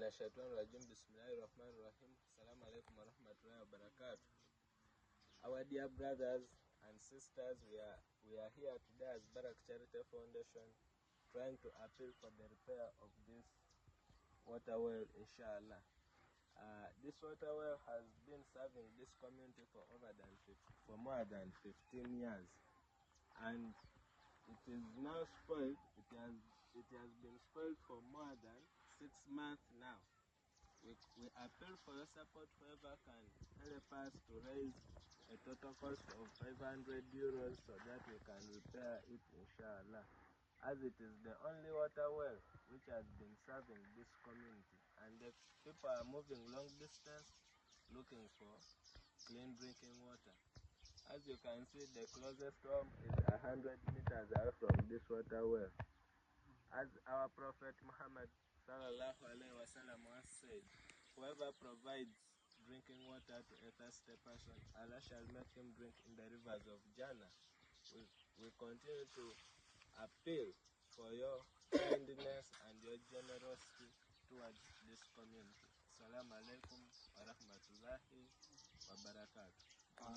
Minash-shaytanir rajim. Bismillahir-rahmanir-rahim. Assalamu alaikum wa rahmatullahi wa barakatuh. Our dear brothers and sisters, we are here today as Barak Charity Foundation trying to appeal for the repair of this water well, inshallah. This water well has been serving this community for more than 15 years, and it is now spoiled. It has been spoiled for more than 6 months now. We appeal for your support. Whoever can help us to raise a total cost of 500 euros so that we can repair it, inshallah, as it is the only water well which has been serving this community, and the people are moving long distance looking for clean drinking water. As you can see, the closest home is 100 meters away from this water well. As our Prophet Muhammad sallallahu alaihi wasallam once said, whoever provides drinking water to a thirsty person, Allah shall make him drink in the rivers of Jannah. We continue to appeal for your kindness and your generosity towards this community. Assalamu alaikum wa rahmatullahi wa barakatuh.